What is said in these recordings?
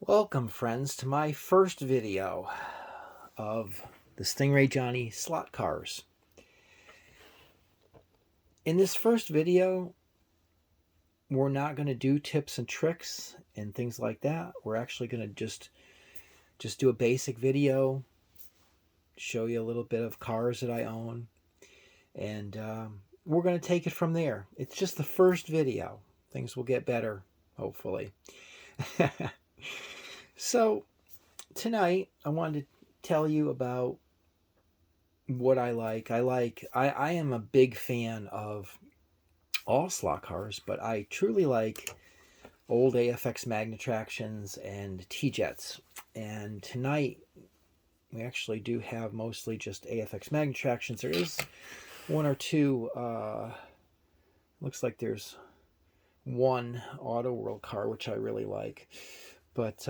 Welcome, friends, to my first video of the Stingray Johnny slot cars. In this first video, we're not going to do tips and tricks and things like that. We're actually going to just do a basic video, show you a little bit of cars that I own, and we're going to take it from there. It's just the first video. Things will get better, hopefully. So, tonight, I wanted to tell you about what I like. I am a big fan of all slot cars, but I truly like old AFX Magnatractions and T-Jets. And tonight, we actually do have mostly just AFX Magnatractions. There is one or two, looks like there's one Auto World car, which I really like. But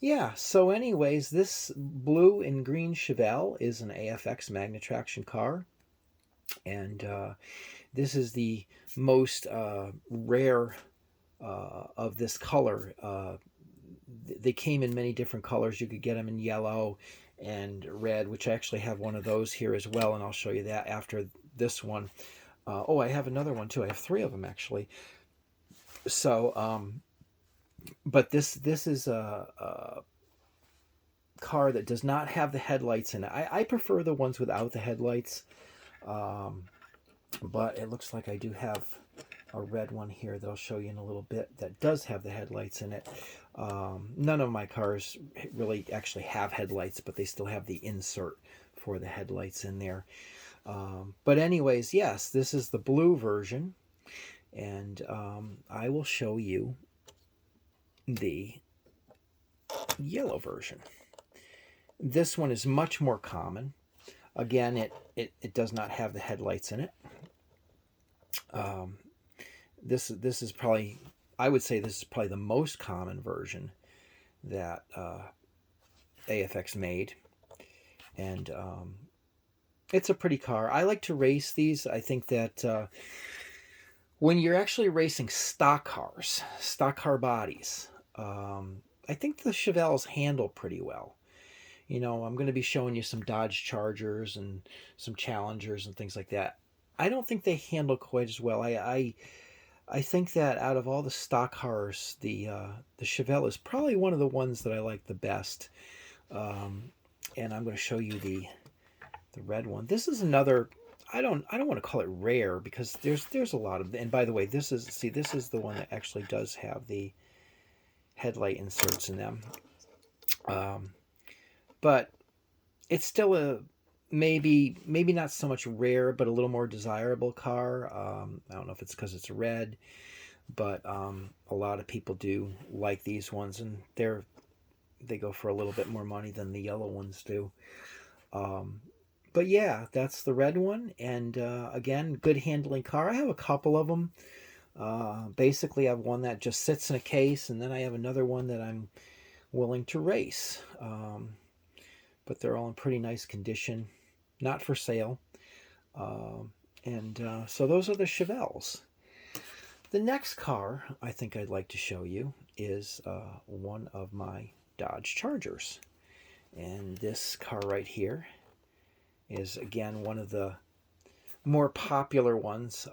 yeah, so anyways, this blue and green Chevelle is an AFX Magnatraction car. And this is the most rare of this color. They came in many different colors. You could get them in yellow and red, which I actually have one of those here as well, and I'll show you that after this one. Oh, I have another one too. I have three of them actually. So, but this is a car that does not have the headlights in it. I prefer the ones without the headlights, but it looks like I do have a red one here that I'll show you in a little bit that does have the headlights in it. None of my cars really actually have headlights, but they still have the insert for the headlights in there. But anyways, yes, this is the blue version, and I will show you the yellow version. This one is much more common. Again, it does not have the headlights in it. This is probably, I would say this is probably the most common version that AFX made. And it's a pretty car. I like to race these. I think that when you're actually racing stock cars, stock car bodies, I think the Chevelles handle pretty well. You know, I'm going to be showing you some Dodge Chargers and some Challengers and things like that. I don't think they handle quite as well. I think that out of all the stock cars, the Chevelle is probably one of the ones that I like the best. And I'm going to show you the red one. This is another. I don't want to call it rare because there's a lot of. And by the way, this is the one that actually does have the headlight inserts in them. But it's still a maybe not so much rare, but a little more desirable car. I don't know if it's because it's red, but a lot of people do like these ones, and they go for a little bit more money than the yellow ones do. But yeah, that's the red one, and again, good handling car. I have a couple of them. Basically, I have one that just sits in a case, and then I have another one that I'm willing to race. But they're all in pretty nice condition, not for sale. So those are the Chevelles. The next car I think I'd like to show you is one of my Dodge Chargers. And this car right here is, again, one of the more popular ones.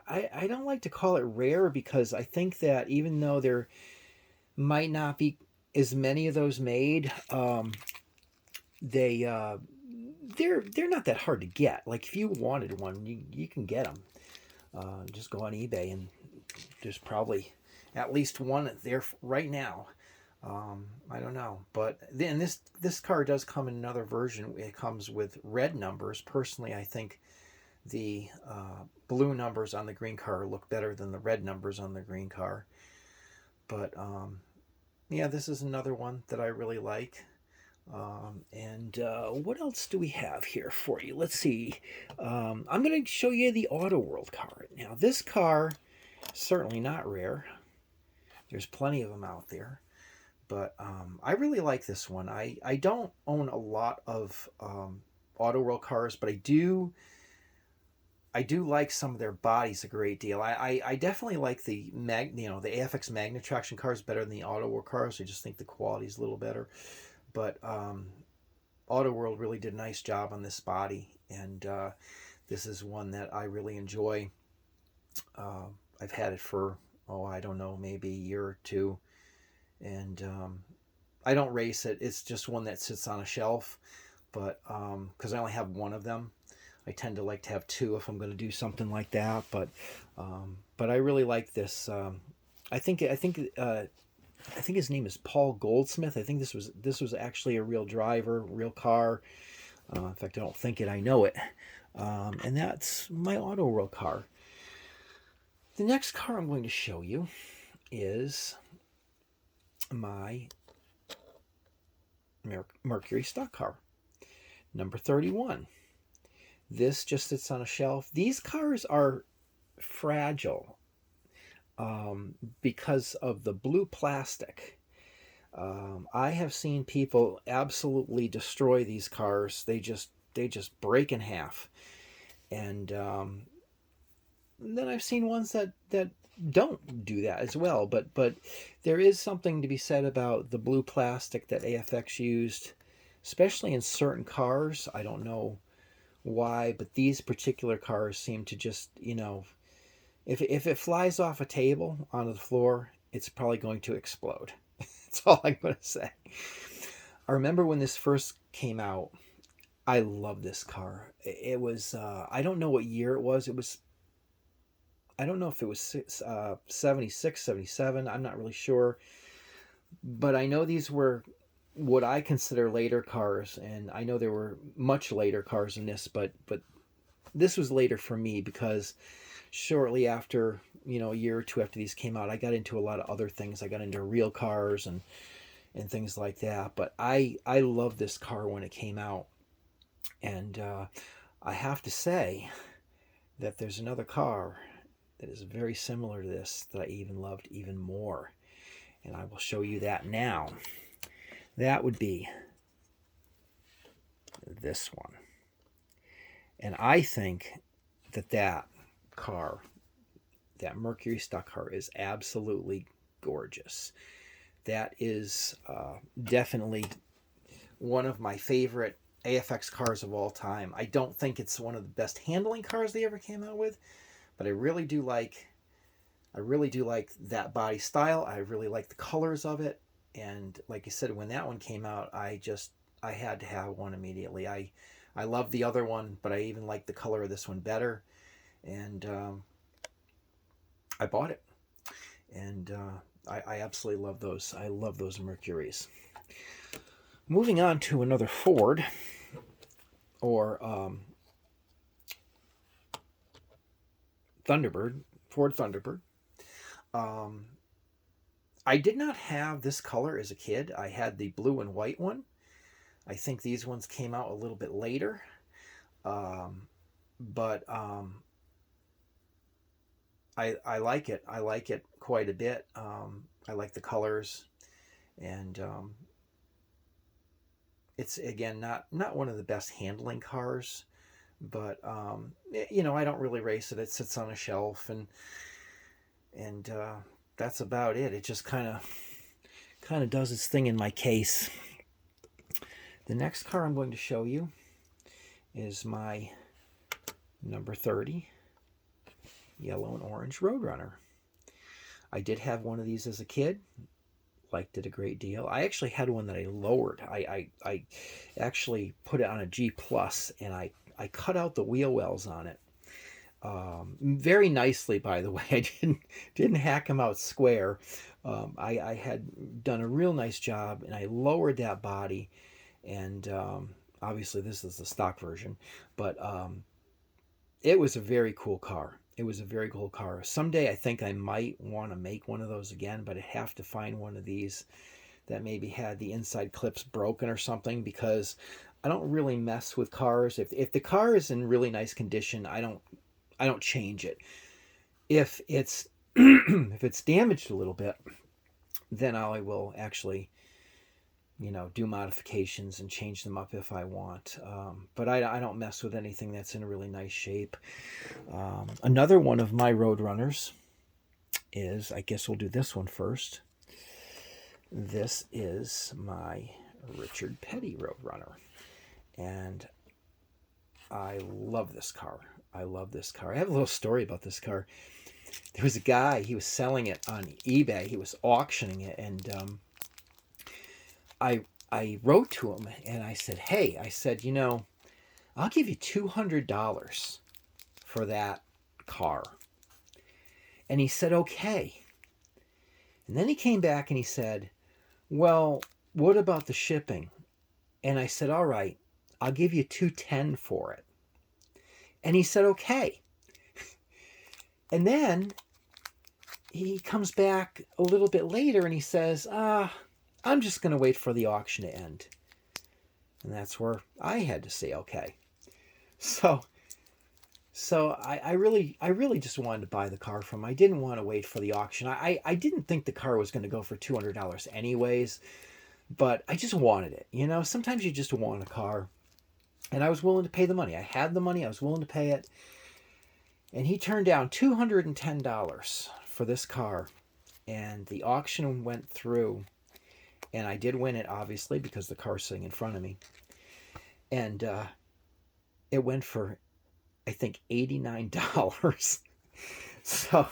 I don't like to call it rare because I think that even though there might not be as many of those made, they're not that hard to get. Like if you wanted one, you can get them. Just go on eBay and there's probably at least one there right now. I don't know, but then this car does come in another version. It comes with red numbers. Personally, I think the blue numbers on the green car look better than the red numbers on the green car. But yeah, this is another one that I really like. What else do we have here for you? Let's see. I'm going to show you the Auto World car. Now, this car, certainly not rare. There's plenty of them out there. But I really like this one. I don't own a lot of Auto World cars, but I do I do like some of their bodies a great deal. I definitely like the the AFX Magnet traction cars better than the Auto World cars. I just think the quality is a little better. But Auto World really did a nice job on this body, and this is one that I really enjoy. Uh, I've had it for, oh, I don't know, maybe a year or two, and I don't race it. It's just one that sits on a shelf, but because I only have one of them, I tend to like to have two if I'm going to do something like that. But I really like this. I think his name is Paul Goldsmith. I think this was actually a real driver, real car. In fact, I don't think it. I know it. And that's my Auto World car. The next car I'm going to show you is my Mercury stock car, number 31. This just sits on a shelf. These cars are fragile because of the blue plastic. I have seen people absolutely destroy these cars. They just break in half, and then I've seen ones that don't do that as well. But there is something to be said about the blue plastic that AFX used, especially in certain cars. I don't know why, but these particular cars seem to just, if it flies off a table onto the floor, it's probably going to explode. That's all I'm going to say. I remember when this first came out, I love this car. It was, I don't know what year it was. I don't know if it was 76, 77. I'm not really sure. But I know these were what I consider later cars. And I know there were much later cars than this, but this was later for me because shortly after, a year or two after these came out, I got into a lot of other things. I got into real cars and things like that. But I loved this car when it came out. And I have to say that there's another car that is very similar to this that I even loved even more. And I will show you that now. That would be this one. And I think that car, that Mercury stock car, is absolutely gorgeous. That is definitely one of my favorite AFX cars of all time. I don't think it's one of the best handling cars they ever came out with, but I really do like that body style. I really like the colors of it. And like I said, when that one came out, I had to have one immediately. I love the other one, but I even like the color of this one better. And I bought it. And I absolutely love those. I love those Mercuries. Moving on to another Ford, or Thunderbird, Ford Thunderbird. I did not have this color as a kid. I had the blue and white one. I think these ones came out a little bit later. But I like it. I like it quite a bit. I like the colors, and it's, again, not one of the best handling cars, but I don't really race it. It sits on a shelf, and that's about it. It just kind of does its thing in my case. The next car I'm going to show you is my number 30 yellow and orange Roadrunner. I did have one of these as a kid. Liked it a great deal. I actually had one that I lowered. I actually put it on a G Plus, and I cut out the wheel wells on it. Very nicely, by the way. I didn't hack them out square. I had done a real nice job, and I lowered that body. And obviously, this is the stock version, but it was a very cool car. It was a very cool car. Someday, I think I might want to make one of those again, but I have to find one of these that maybe had the inside clips broken or something, because I don't really mess with cars. If the car is in really nice condition, I don't change it. If it's if it's damaged a little bit, then I will actually do modifications and change them up if I want. But I don't mess with anything that's in a really nice shape. Another one of my Roadrunners is, I guess we'll do this one first. This is my Richard Petty Roadrunner. And I love this car. I love this car. I have a little story about this car. There was a guy, he was selling it on eBay. He was auctioning it, and I wrote to him and I said, hey, I said, I'll give you $200 for that car. And he said, okay. And then he came back and he said, well, what about the shipping? And I said, all right, I'll give you $210 for it. And he said, okay. And then he comes back a little bit later and he says, I'm just going to wait for the auction to end. And that's where I had to say, okay. So I really just wanted to buy the car from him. I didn't want to wait for the auction. I didn't think the car was going to go for $200 anyways, but I just wanted it. Sometimes you just want a car. And I was willing to pay the money. I had the money. I was willing to pay it. And he turned down $210 for this car. And the auction went through. And I did win it, obviously, because the car's sitting in front of me. And it went for, I think, $89. So,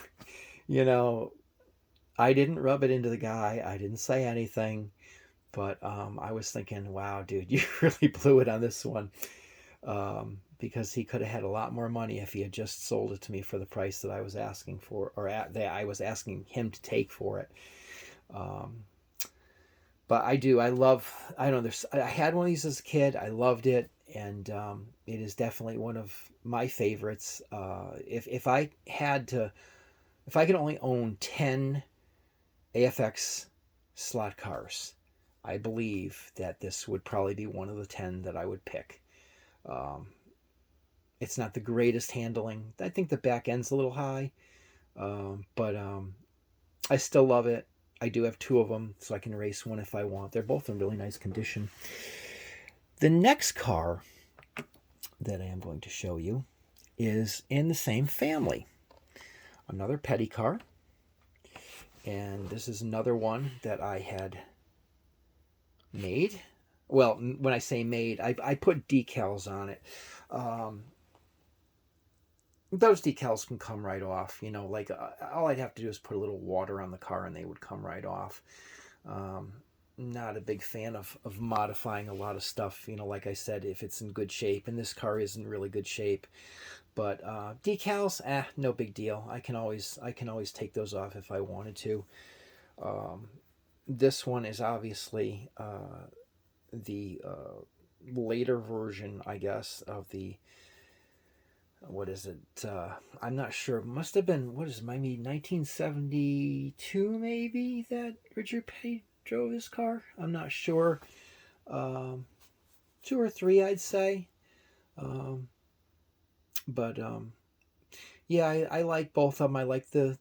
I didn't rub it into the guy. I didn't say anything. But I was thinking, wow, dude, you really blew it on this one. Because he could have had a lot more money if he had just sold it to me for the price that I was asking for, or that I was asking him to take for it. But I had one of these as a kid. I loved it. And it is definitely one of my favorites. If I could only own 10 AFX slot cars, I believe that this would probably be one of the 10 that I would pick. It's not the greatest handling. I think the back end's a little high, but I still love it. I do have 2 of them, so I can race one if I want. They're both in really nice condition. The next car that I am going to show you is in the same family. Another Petty car. And this is another one that I had made. Well, when I say made, I put decals on it. Those decals can come right off. All I'd have to do is put a little water on the car and they would come right off. Not a big fan of modifying a lot of stuff, like I said, if it's in good shape, and this car is in really good shape. But decals, no big deal. I can always take those off if I wanted to. This one is obviously the later version, I guess, of the, what is it? I'm not sure. It must have been, maybe 1972 maybe that Richard Petty drove this car. I'm not sure. 2 or 3, I'd say. But yeah, I like both of them. I like the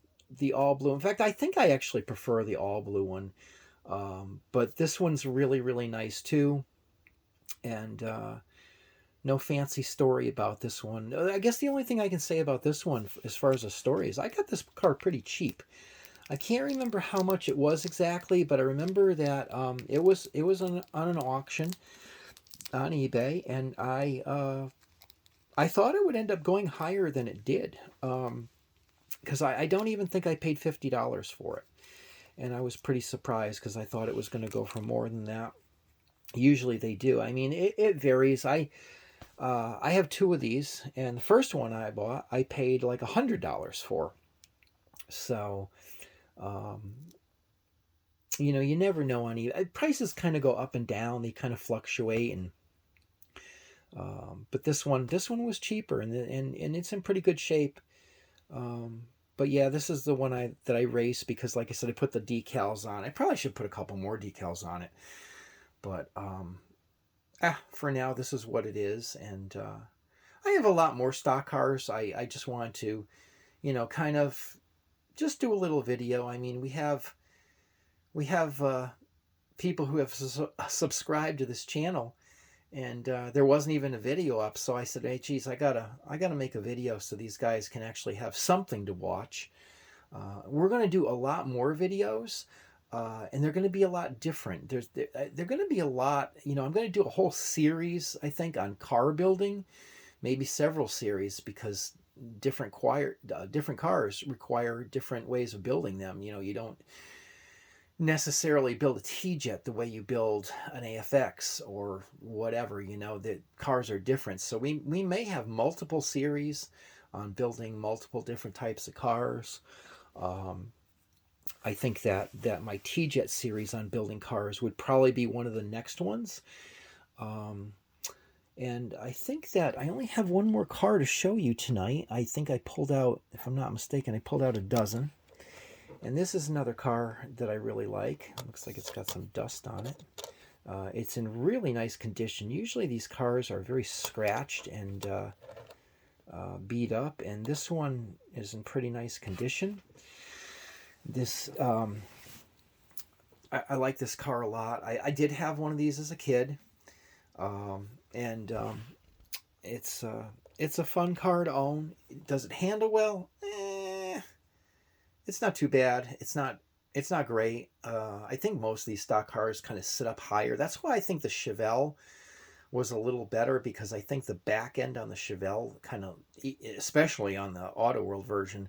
all blue. In fact, I think I actually prefer the all blue one. But this one's really, really nice too. And no fancy story about this one. I guess the only thing I can say about this one as far as a story is I got this car pretty cheap. I can't remember how much it was exactly, but I remember that it was on an auction on eBay, and I thought it would end up going higher than it did, because I don't even think I paid $50 for it, and I was pretty surprised because I thought it was going to go for more than that. Usually they do. I mean, it varies. I have 2 of these, and the first one I bought, I paid like $100 for. So, you never know on eBay. Prices kind of go up and down. They kind of fluctuate, and but this one was cheaper, and it's in pretty good shape. But yeah, this is the one that I race because, like I said, I put the decals on. I probably should put a couple more decals on it, but for now, this is what it is. And I have a lot more stock cars. I just wanted to, kind of just do a little video. I mean, we have people who have subscribed to this channel, and there wasn't even a video up. So I said, hey, geez, I gotta make a video so these guys can actually have something to watch. We're going to do a lot more videos, and they're going to be a lot different. They're going to be a lot, I'm going to do a whole series, I think, on car building, maybe several series, because different cars require different ways of building them. You don't necessarily build a T-Jet the way you build an AFX or whatever. The cars are different. So we may have multiple series on building multiple different types of cars. I think that my T-Jet series on building cars would probably be one of the next ones. And I think that I only have one more car to show you tonight. I think I pulled out, if I'm not mistaken, I pulled out a dozen. And this is another car that I really like. Looks like it's got some dust on it. It's in really nice condition. Usually these cars are very scratched and beat up, and this one is in pretty nice condition. This I like this car a lot. I did have one of these as a kid, and it's a fun car to own. Does it handle well? It's not too bad. It's not great. I think most of these stock cars kind of sit up higher. That's why I think the Chevelle was a little better, because I think the back end on the Chevelle kind of, especially on the Auto World version,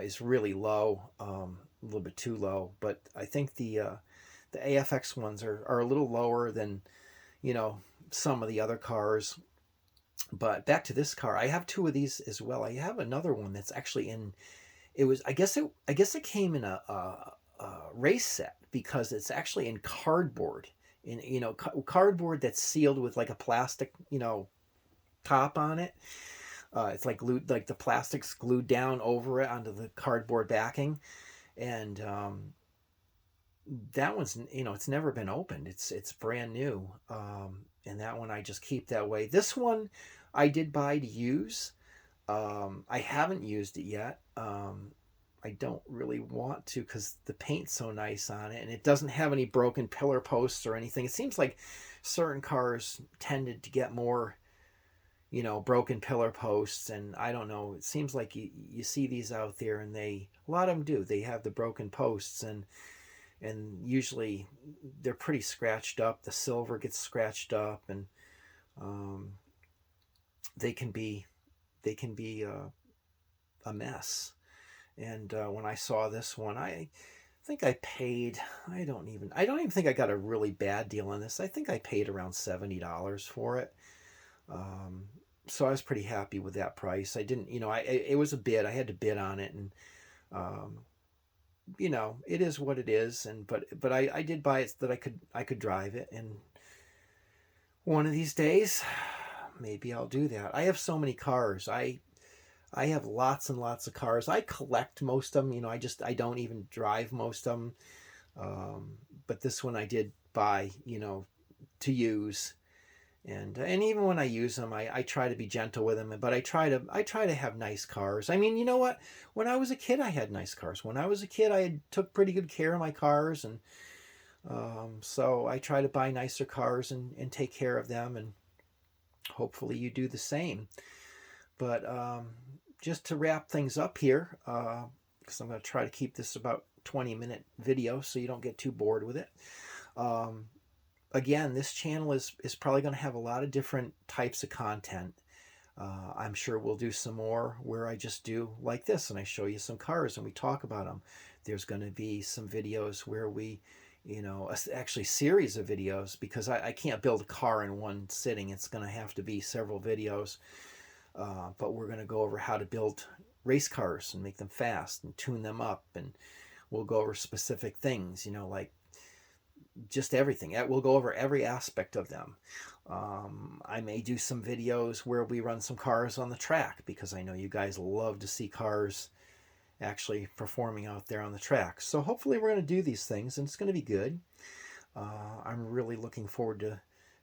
is really low, a little bit too low. But I think the AFX ones are a little lower than, some of the other cars. But back to this car, I have two of these as well. I have another one that's actually in. It was, I guess it came in a race set, because it's actually in cardboard, cardboard that's sealed with like a plastic, top on it. It's like glued, like the plastic's glued down over it onto the cardboard backing, and that one's, it's never been opened. It's brand new, and that one I just keep that way. This one I did buy to use. I haven't used it yet. I don't really want to, because the paint's so nice on it, and it doesn't have any broken pillar posts or anything. It seems like certain cars tended to get more, broken pillar posts, and I don't know. It seems like you see these out there, and a lot of them do. They have the broken posts, and usually they're pretty scratched up. The silver gets scratched up, and they can be a mess. And when I saw this one, I think I paid, I don't even think I got a really bad deal on this. I think I paid around $70 for it. So I was pretty happy with that price. I didn't, it was a bid. I had to bid on it, and it is what it is. And but I did buy it so that I could drive it, and one of these days maybe I'll do that. I have so many cars. I have lots and lots of cars. I collect most of them. I don't even drive most of them. But this one I did buy, to use. And even when I use them, I try to be gentle with them. But I try to have nice cars. I mean, you know what? When I was a kid, I had nice cars. When I was a kid, I took pretty good care of my cars. And so I try to buy nicer cars and take care of them. And hopefully you do the same. But just to wrap things up here, because I'm going to try to keep this about 20-minute video so you don't get too bored with it. Again, this channel is probably going to have a lot of different types of content. I'm sure we'll do some more where I just do like this, and I show you some cars and we talk about them. There's going to be some videos where we, actually series of videos, because I can't build a car in one sitting. It's going to have to be several videos. But we're going to go over how to build race cars and make them fast and tune them up. And we'll go over specific things, like just everything. We'll go over every aspect of them. I may do some videos where we run some cars on the track, because I know you guys love to see cars actually performing out there on the track. So hopefully we're going to do these things, and it's going to be good. I'm really looking forward to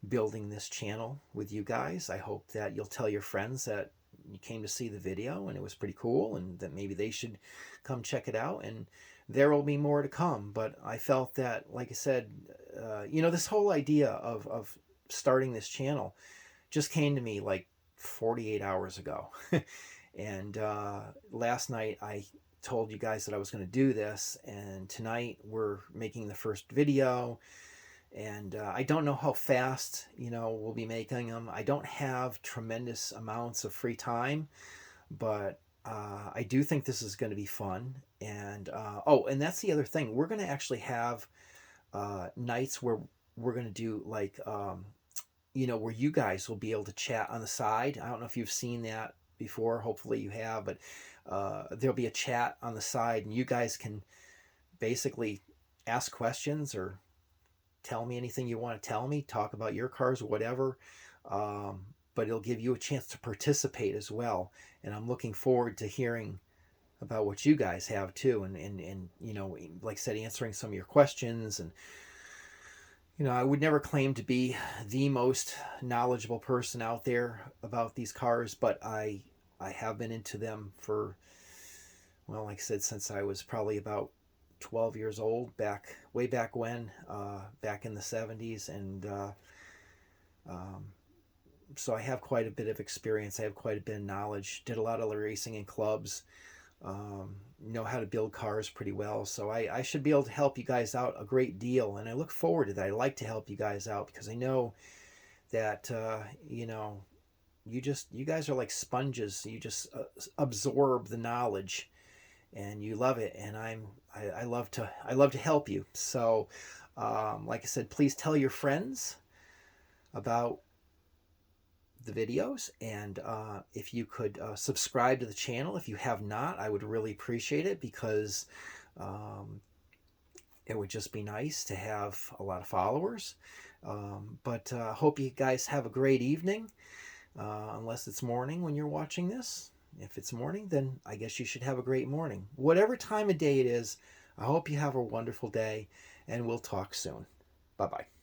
building this channel with you guys. I hope that you'll tell your friends that you came to see the video and it was pretty cool, and that maybe they should come check it out. And there will be more to come. But I felt that, like I said, this whole idea of starting this channel just came to me like 48 hours ago. And last night I told you guys that I was going to do this, and tonight we're making the first video. And I don't know how fast, we'll be making them. I don't have tremendous amounts of free time, but I do think this is going to be fun. And and that's the other thing. We're going to actually have nights where we're going to do like, where you guys will be able to chat on the side. I don't know if you've seen that before. Hopefully you have, but there'll be a chat on the side, and you guys can basically ask questions or tell me anything you want to tell me, talk about your cars, whatever. But it'll give you a chance to participate as well. And I'm looking forward to hearing about what you guys have too. And like I said, answering some of your questions. And, I would never claim to be the most knowledgeable person out there about these cars, but I have been into them for, well, like I said, since I was probably about 12 years old, way back when, back in the 70s. And so I have quite a bit of experience. I have quite a bit of knowledge. Did a lot of racing in clubs. Know how to build cars pretty well. So I should be able to help you guys out a great deal. And I look forward to that. I like to help you guys out because I know that, you guys are like sponges. You just absorb the knowledge, and you love it. And I love to help you. So, like I said, please tell your friends about the videos, and if you could subscribe to the channel if you have not, I would really appreciate it, because it would just be nice to have a lot of followers. But hope you guys have a great evening, unless it's morning when you're watching this. If it's morning, then I guess you should have a great morning. Whatever time of day it is, I hope you have a wonderful day, and we'll talk soon. Bye-bye.